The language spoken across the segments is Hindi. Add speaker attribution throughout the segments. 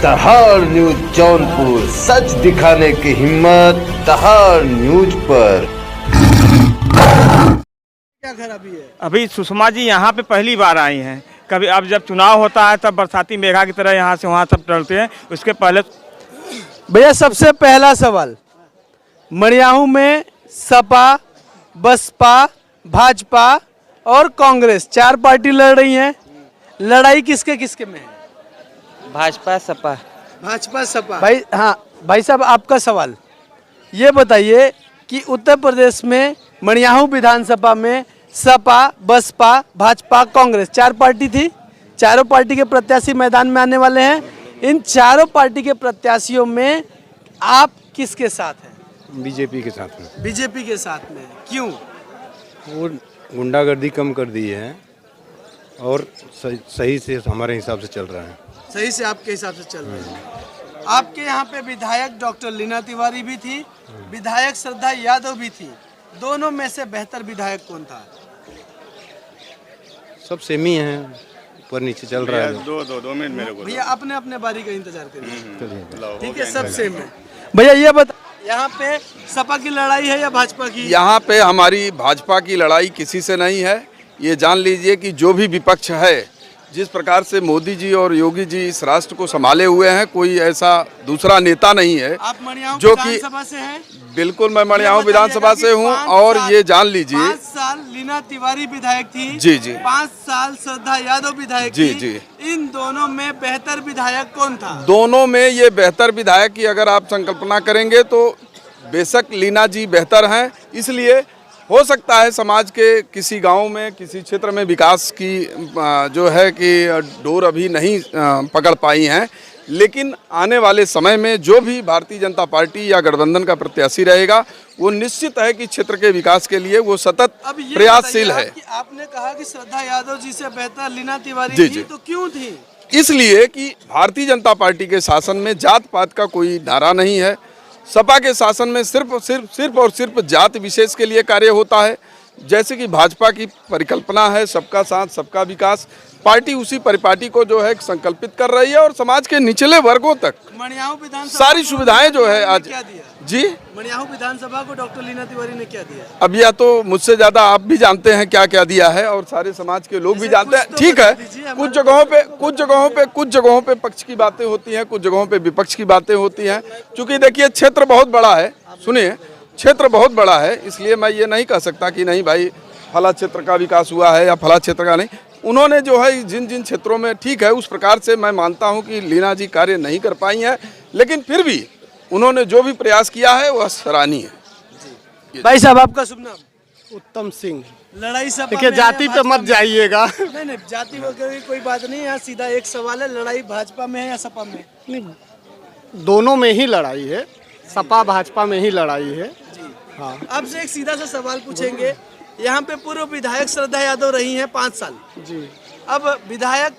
Speaker 1: दहाड़ न्यूज जौनपुर, सच दिखाने की हिम्मत दहाड़ न्यूज पर।
Speaker 2: क्या खराबी है?
Speaker 3: अभी सुषमा जी यहाँ पे पहली बार आई हैं। कभी अब जब चुनाव होता है तब बरसाती मेघा की तरह यहाँ से वहाँ सब टलते हैं। उसके पहले
Speaker 2: भैया सबसे पहला सवाल, मड़ियाहू में सपा, बसपा, भाजपा और कांग्रेस 4 पार्टी लड़ रही हैं। लड़ाई किसके किसके में है?
Speaker 4: भाजपा सपा।
Speaker 2: भाजपा सपा। भाई हाँ भाई साहब, आपका सवाल ये बताइए कि उत्तर प्रदेश में मड़ियाहू विधानसभा में सपा, बसपा, भाजपा, कांग्रेस 4 पार्टी थी। चारों पार्टी के प्रत्याशी मैदान में आने वाले हैं। इन चारों पार्टी के प्रत्याशियों में आप किसके साथ हैं?
Speaker 5: बीजेपी के साथ में।
Speaker 2: बीजेपी के साथ में क्यों?
Speaker 5: वो गुंडागर्दी कम कर दी है और सही से हमारे हिसाब से चल रहा है।
Speaker 2: सही से आपके हिसाब से चल रहा है। आपके यहाँ पे विधायक डॉक्टर लीना तिवारी भी थी, विधायक श्रद्धा यादव भी थी। दोनों में से बेहतर विधायक कौन था?
Speaker 5: सब सेम ही हैं, ऊपर नीचे चल रहा है।
Speaker 3: दो मिनट मेरे को
Speaker 2: भैया अपने अपने बारी का इंतजार करिए। ठीक है, सब सेम है। भैया ये बता, यहाँ पे सपा की लड़ाई है या भाजपा की?
Speaker 6: यहाँ पे हमारी भाजपा की लड़ाई किसी से नहीं है। ये जान लीजिए कि जो भी विपक्ष है, जिस प्रकार से मोदी जी और योगी जी इस राष्ट्र को संभाले हुए हैं, कोई ऐसा दूसरा नेता नहीं है
Speaker 2: आप मड़ियाहू
Speaker 6: जो कि
Speaker 2: विधानसभा से हैं?
Speaker 6: बिल्कुल, मैं मड़ियाहू विधानसभा से हूँ। और ये जान लीजिए
Speaker 2: 5 साल लीना तिवारी विधायक थी।
Speaker 6: जी जी।
Speaker 2: 5 साल श्रद्धा यादव विधायक
Speaker 6: जी
Speaker 2: थी।
Speaker 6: जी।
Speaker 2: इन दोनों में बेहतर विधायक कौन था?
Speaker 6: दोनों में ये बेहतर विधायक की अगर आप संकल्पना करेंगे तो बेशक लीना जी बेहतर हैं। इसलिए हो सकता है समाज के किसी गांव में, किसी क्षेत्र में विकास की जो है कि डोर अभी नहीं पकड़ पाई हैं, लेकिन आने वाले समय में जो भी भारतीय जनता पार्टी या गठबंधन का प्रत्याशी रहेगा, वो निश्चित है कि क्षेत्र के विकास के लिए वो सतत प्रयासशील है।
Speaker 2: कि आपने कहा कि श्रद्धा यादव जी से बेहतर लीना तिवारी
Speaker 6: जी
Speaker 2: थी,
Speaker 6: जी।
Speaker 2: तो क्यों थी?
Speaker 6: इसलिए कि भारतीय जनता पार्टी के शासन में जात पात का कोई नारा नहीं है। सपा के शासन में सिर्फ और सिर्फ जात विशेष के लिए कार्य होता है। जैसे कि भाजपा की परिकल्पना है सबका साथ सबका विकास, पार्टी उसी परिपाटी को जो है संकल्पित कर रही है और समाज के निचले वर्गों तक
Speaker 2: मड़ियाहू विधानसभा
Speaker 6: सारी सुविधाएं जो है आज
Speaker 2: क्या दिया?
Speaker 6: जी,
Speaker 2: मड़ियाहू विधानसभा को डॉक्टर लीना तिवारी ने क्या दिया?
Speaker 6: अब या तो मुझसे ज्यादा आप भी जानते हैं क्या क्या दिया है और सारे समाज के लोग भी जानते हैं। ठीक है, कुछ जगहों पे पक्ष की बातें होती हैं, कुछ जगहों पे विपक्ष की बातें होती हैं। क्योंकि देखिए क्षेत्र बहुत बड़ा है, सुनिए क्षेत्र बहुत बड़ा है, इसलिए मैं ये नहीं कह सकता कि नहीं भाई फला क्षेत्र का विकास हुआ है या फला क्षेत्र का नहीं। उन्होंने जो है जिन जिन क्षेत्रों में ठीक है उस प्रकार से मैं मानता हूँ कि लीना जी कार्य नहीं कर पाई हैं, लेकिन फिर भी उन्होंने जो भी प्रयास किया है वह सराहनीय है।
Speaker 2: भाई साहब आपका शुभ नाम?
Speaker 5: उत्तम सिंह।
Speaker 2: लड़ाई सपा
Speaker 5: देखिए
Speaker 2: में
Speaker 5: जाति
Speaker 2: है,
Speaker 5: पे
Speaker 2: भाजपा
Speaker 5: मत
Speaker 2: में?
Speaker 5: जाइएगा।
Speaker 2: नहीं जाति वगैरह की कोई बात नहीं है। यहाँ सीधा एक सवाल है, लड़ाई भाजपा में है या सपा में?
Speaker 5: नहीं, दोनों में ही लड़ाई है, सपा भाजपा में ही लड़ाई है। हाँ।
Speaker 2: आपसे एक सीधा सा सवाल पूछेंगे। यहाँ पे पूर्व विधायक श्रद्धा यादव रही हैं 5 साल
Speaker 5: जी।
Speaker 2: अब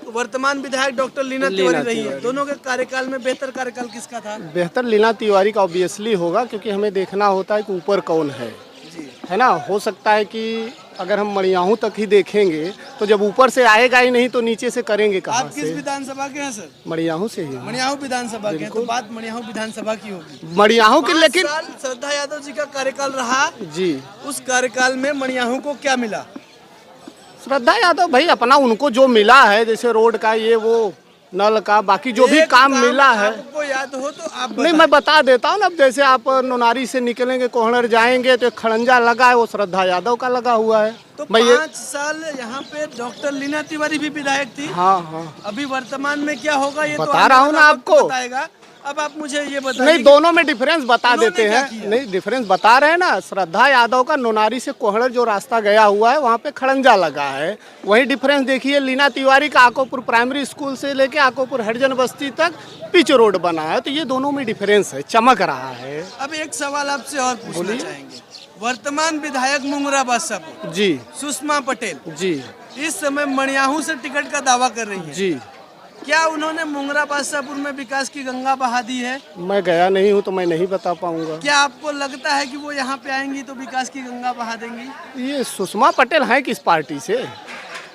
Speaker 2: वर्तमान विधायक डॉक्टर लीना तिवारी रही है। दोनों के कार्यकाल में बेहतर कार्यकाल किसका था?
Speaker 5: बेहतर लीना तिवारी का ऑब्वियसली होगा, क्योंकि हमें देखना होता है कि ऊपर कौन है, है ना। हो सकता है कि अगर हम मड़ियाहू तक ही देखेंगे तो जब ऊपर से आएगा ही नहीं तो नीचे से करेंगे कहाँ
Speaker 2: आप किस
Speaker 5: से?
Speaker 2: विधानसभा के हैं सर?
Speaker 5: मड़ियाहू से ही।
Speaker 2: मड़ियाहू विधानसभा के हैं, तो बात मड़ियाहू विधानसभा की होगी।
Speaker 5: मड़ियाहू के,
Speaker 2: 5
Speaker 5: लेकिन
Speaker 2: साल श्रद्धा यादव जी का कार्यकाल रहा
Speaker 5: जी,
Speaker 2: उस कार्यकाल में मड़ियाहू को क्या मिला?
Speaker 5: श्रद्धा यादव भाई अपना उनको जो मिला है, जैसे रोड का ये वो नल का, बाकी जो भी
Speaker 2: एक
Speaker 5: काम मिला है।
Speaker 2: आपको याद हो तो आप
Speaker 5: नहीं, मैं बता देता हूँ ना। अब जैसे आप नोनारी से निकलेंगे, कोहणर जाएंगे तो एक खड़ंजा लगा है, वो श्रद्धा यादव का लगा हुआ है।
Speaker 2: तो
Speaker 5: मैं
Speaker 2: 5 साल यहाँ पे डॉक्टर लीना तिवारी भी विधायक थी।
Speaker 5: हाँ हाँ,
Speaker 2: अभी वर्तमान में क्या होगा ये
Speaker 5: बता
Speaker 2: तो आने
Speaker 5: रहा हूँ
Speaker 2: वाला
Speaker 5: ना
Speaker 2: वक्त
Speaker 5: आपको।
Speaker 2: बताएगा। अब आप मुझे ये बताइए
Speaker 5: नहीं,
Speaker 2: कि
Speaker 5: दोनों में डिफरेंस बता
Speaker 2: उन्होंने
Speaker 5: देते
Speaker 2: क्या
Speaker 5: हैं।
Speaker 2: किया?
Speaker 5: नहीं, डिफरेंस बता रहे हैं ना। श्रद्धा यादव का नोनारी से कोहणर जो रास्ता गया हुआ है वहाँ पे खड़ंजा लगा है। वही डिफरेंस देखिए, लीना तिवारी का आकोपुर प्राइमरी स्कूल से लेके आकोपुर हरिजन बस्ती तक पिच रोड बना है। तो ये दोनों में डिफरेंस है, चमक रहा है।
Speaker 2: अब एक सवाल आपसे और पूछना चाहेंगे। वर्तमान विधायक मुंगरा बादशाहपुर
Speaker 5: जी
Speaker 2: सुषमा पटेल
Speaker 5: जी
Speaker 2: इस समय मड़ियाहू से टिकट का दावा कर रही है।
Speaker 5: जी।
Speaker 2: क्या उन्होंने मुंगरा बादशाहपुर में विकास की गंगा बहा दी है?
Speaker 5: मैं गया नहीं हूँ तो मैं नहीं बता पाऊंगा।
Speaker 2: क्या आपको लगता है कि वो यहाँ पे आएंगी तो विकास की गंगा बहा देंगी?
Speaker 5: ये सुषमा पटेल हैं किस पार्टी से?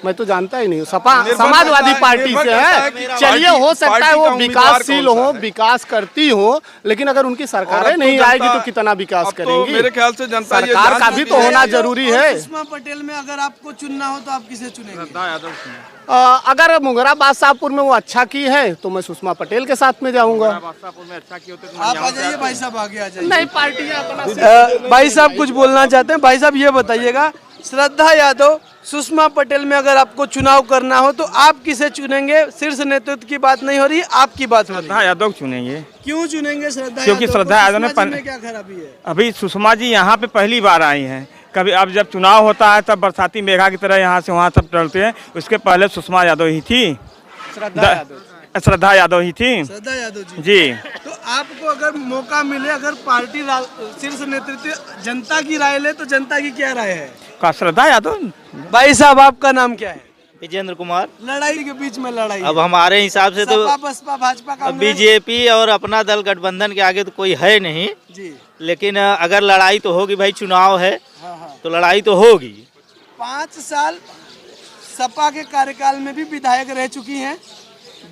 Speaker 5: मैं तो जानता ही नहीं हूँ। सपा समाजवादी पार्टी से है। चलिए, हो सकता है वो विकासशील हो, विकास करती हो, लेकिन अगर उनकी सरकारें नहीं आएगी तो कितना विकास करेंगी?
Speaker 6: मेरे ख्याल से जनता ये
Speaker 5: सरकार का भी तो होना जरूरी है।
Speaker 2: सुषमा पटेल में अगर आपको चुनना हो तो आप किसे चुनेंगे?
Speaker 5: अगर मुंगरा बादशाहपुर में वो अच्छा की है तो मैं सुषमा पटेल के साथ में जाऊंगा।
Speaker 2: आप आ जाइए भाई साहब, आगे आ जाइए।
Speaker 5: नहीं, पार्टियां अपना
Speaker 2: भाई साहब कुछ बोलना चाहते हैं। भाई साहब ये बताइएगा, श्रद्धा यादव, सुषमा पटेल में अगर आपको चुनाव करना हो तो आप किसे चुनेंगे? शीर्ष नेतृत्व की बात नहीं हो रही, आपकी बात हो रही है।
Speaker 3: श्रद्धा यादव चुनेंगे।
Speaker 2: क्यों चुनेंगे श्रद्धा?
Speaker 3: क्योंकि श्रद्धा यादव ने
Speaker 2: सुषमा जी में क्या खराबी है?
Speaker 3: अभी सुषमा जी यहाँ पे पहली बार आई हैं। कभी अब जब चुनाव होता है तब बरसाती मेघा की तरह यहाँ से वहाँ सब टलते हैं। उसके पहले सुषमा यादव ही थी, श्रद्धा यादव ही थी।
Speaker 2: श्रद्धा यादव
Speaker 3: जी।
Speaker 2: तो आपको अगर मौका मिले, अगर पार्टी शीर्ष नेतृत्व जनता की राय ले तो जनता की क्या राय है?
Speaker 3: का श्रद्धा यादव।
Speaker 2: भाई साहब आपका नाम क्या है?
Speaker 7: विजेंद्र कुमार।
Speaker 2: लड़ाई के बीच में लड़ाई
Speaker 7: अब हमारे हिसाब से तो
Speaker 2: सपा बसपा भाजपा कांग्रेस
Speaker 7: बीजेपी और अपना दल गठबंधन के आगे तो कोई है नहीं
Speaker 2: जी।
Speaker 7: लेकिन अगर लड़ाई तो होगी भाई, चुनाव है
Speaker 2: हाँ।
Speaker 7: तो लड़ाई तो होगी।
Speaker 2: 5 साल सपा के कार्यकाल में भी विधायक रह चुकी हैं।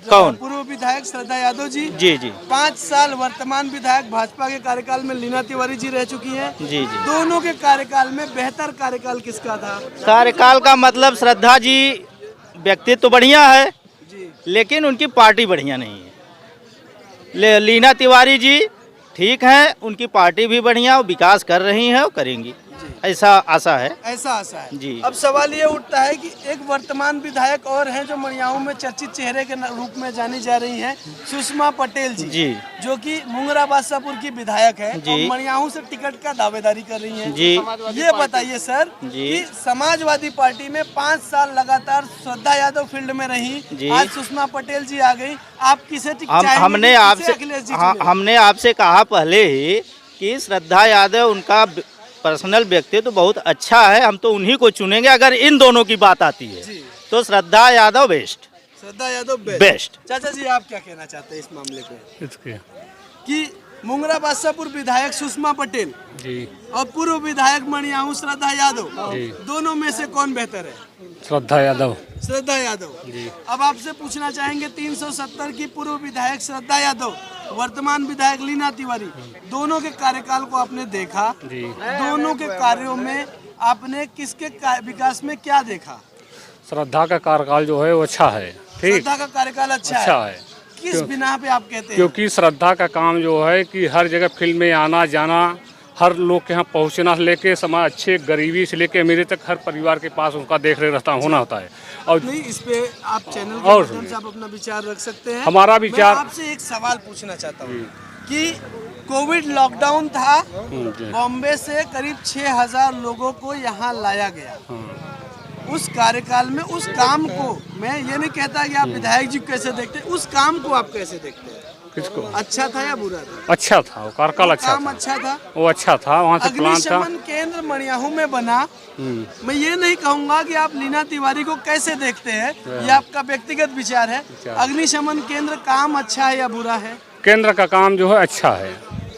Speaker 7: कौन?
Speaker 2: पूर्व विधायक श्रद्धा यादव जी।
Speaker 7: जी जी
Speaker 2: 5 साल वर्तमान विधायक भाजपा के कार्यकाल में लीना तिवारी जी रह चुकी हैं।
Speaker 7: जी जी
Speaker 2: दोनों के कार्यकाल में बेहतर कार्यकाल किसका था?
Speaker 7: कार्यकाल का मतलब श्रद्धा जी व्यक्तित्व तो बढ़िया है
Speaker 2: जी।
Speaker 7: लेकिन उनकी पार्टी बढ़िया नहीं है। लीना तिवारी जी ठीक है, उनकी पार्टी भी बढ़िया, विकास कर रही है और करेंगी, ऐसा आशा है।
Speaker 2: ऐसा आशा है
Speaker 7: जी।
Speaker 2: अब सवाल ये उठता है कि एक वर्तमान विधायक और हैं जो मड़ियाऊ में चर्चित चेहरे के रूप में जानी जा रही हैं, सुषमा पटेल जी, जो कि मुंगरा बादशाहपुर की विधायक है और मड़ियाऊ से टिकट का दावेदारी कर रही हैं।
Speaker 7: जी।
Speaker 2: ये बताइए सर कि समाजवादी पार्टी में 5 साल लगातार श्रद्धा यादव फील्ड में रही, आज सुषमा पटेल जी आ गई, आप किसे
Speaker 7: हमने आपसे कहा पहले ही कि श्रद्धा यादव उनका पर्सनल व्यक्तित्व तो बहुत अच्छा है, हम तो उन्हीं को चुनेंगे। अगर इन दोनों की बात आती है तो श्रद्धा यादव बेस्ट।
Speaker 2: श्रद्धा यादव
Speaker 7: बेस्ट।
Speaker 2: चाचा जी आप क्या कहना चाहते हैं इस मामले पे? कि मुंगरा बादशाहपुर विधायक सुषमा पटेल जी और पूर्व विधायक मणियाहू श्रद्धा यादव, दोनों में से कौन बेहतर है?
Speaker 8: श्रद्धा यादव।
Speaker 2: श्रद्धा यादव जी। अब आपसे पूछना चाहेंगे, 370 की पूर्व विधायक श्रद्धा यादव, वर्तमान विधायक लीना तिवारी, दोनों के कार्यकाल को आपने देखा, दोनों के कार्यों में आपने किसके विकास में क्या देखा?
Speaker 8: श्रद्धा का कार्यकाल जो है वो अच्छा है। ठीक,
Speaker 2: श्रद्धा का कार्यकाल अच्छा है। किस बिना पे आप कहते हैं?
Speaker 8: क्योंकि श्रद्धा का काम जो है कि हर जगह फील्ड में आना जाना, हर लोग के यहाँ पहुँचना से लेके समाज अच्छे गरीबी से लेके अमीरी तक हर परिवार के पास उनका देख रेख रहता होना होता है। और
Speaker 2: नहीं, इस पे आप चैनल के माध्यम से आप अपना विचार रख सकते हैं।
Speaker 8: हमारा विचार,
Speaker 2: मैं आपसे एक सवाल पूछना चाहता हूँ कि कोविड लॉकडाउन था, बॉम्बे से करीब 6000 लोगों को यहाँ लाया गया। उस कार्यकाल में उस काम को, मैं ये नहीं कहता कि आप विधायक जी कैसे देखते हैं, उस काम को आप कैसे देखते हैं?
Speaker 8: किसको?
Speaker 2: अच्छा था या बुरा था?
Speaker 8: अच्छा था, वो कार्यकाल अच्छा था।
Speaker 2: अच्छा था, वो
Speaker 8: अच्छा था। वहाँ से प्लान था।
Speaker 2: अग्निशमन केंद्र मड़ियाहू में बना। मैं ये नहीं कहूँगा कि आप लीना तिवारी को कैसे देखते हैं, ये आपका व्यक्तिगत विचार है। अग्निशमन केंद्र काम अच्छा है या बुरा है?
Speaker 8: केंद्र का काम जो है अच्छा है।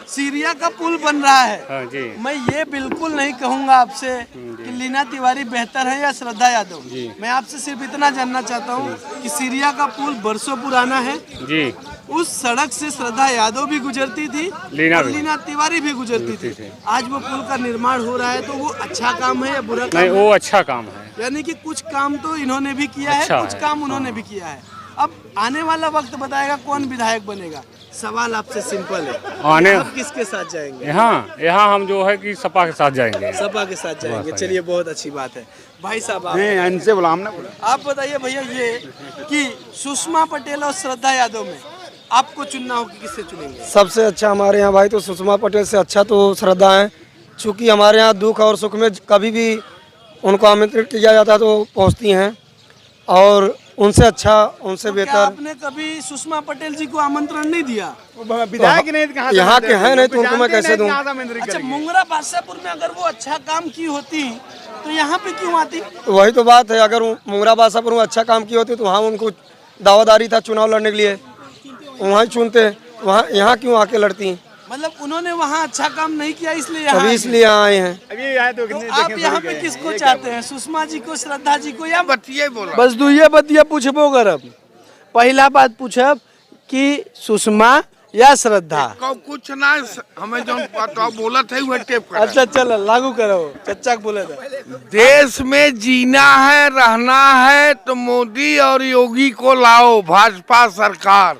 Speaker 2: सीरिया का पुल बन रहा है।
Speaker 8: हाँ जी।
Speaker 2: मैं ये बिल्कुल नहीं कहूँगा आपसे कि लीना तिवारी बेहतर है या श्रद्धा यादव। मैं आपसे सिर्फ इतना जानना चाहता हूँ कि सीरिया का पुल बरसों पुराना है जी। उस सड़क से श्रद्धा यादव भी गुजरती थी, लीना तिवारी भी गुजरती थी। आज वो पुल का निर्माण हो रहा है, तो वो अच्छा काम है या बुरा काम?
Speaker 8: नहीं, वो अच्छा काम है।
Speaker 2: यानी कि कुछ काम तो इन्होंने भी किया है, कुछ काम उन्होंने भी किया है। अब आने वाला वक्त बताएगा कौन विधायक बनेगा। सवाल आपसे सिंपल है, आप किसके साथ जाएंगे?
Speaker 8: यहाँ हम जो है कि सपा के साथ जाएंगे।
Speaker 2: सपा के साथ जाएंगे, चलिए बहुत अच्छी बात है। भाई साहब आप बताइए भैया, ये कि सुषमा पटेल और श्रद्धा यादव में आपको चुनना हो कि किससे चुनेंगे?
Speaker 9: सबसे अच्छा हमारे यहाँ भाई तो सुषमा पटेल से अच्छा तो श्रद्धा है, चूँकि हमारे यहाँ दुख और सुख में कभी भी उनको आमंत्रित किया जाता है तो पहुँचती हैं, और उनसे अच्छा, उनसे बेहतर।
Speaker 2: आपने कभी सुषमा पटेल जी को आमंत्रण नहीं दिया?
Speaker 5: विधायक नहीं,
Speaker 9: यहाँ के हैं नहीं तो उनको मैं कैसे दूँ?
Speaker 2: अच्छा, मुंगरा बादशाहपुर में अगर वो अच्छा काम की होती तो यहाँ पे क्यों आती?
Speaker 9: वही तो बात है, अगर मुंगरा बादशाहपुर में अच्छा काम की होती तो वहाँ उनको दावादारी था चुनाव लड़ने के लिए, वहाँ चुनते, वहाँ यहाँ क्यों आके लड़ती?
Speaker 2: मतलब उन्होंने वहाँ अच्छा काम नहीं किया इसलिए यहाँ
Speaker 9: अभी
Speaker 2: आए।
Speaker 9: इसलिए आए हैं।
Speaker 3: अभी आए तो
Speaker 2: तो आप यहाँ पे किसको चाहते हैं, सुषमा जी को, श्रद्धा जी को, या बस दुइये बतिया पूछबो करब। पहला बात पूछब कि सुषमा या श्रद्धा।
Speaker 10: कुछ ना हमें जो बोलत है वह टेप
Speaker 2: अच्छा चलो लागू करो, चच्चा बोले था।
Speaker 10: देश में जीना है, रहना है तो मोदी और योगी को लाओ, भाजपा सरकार।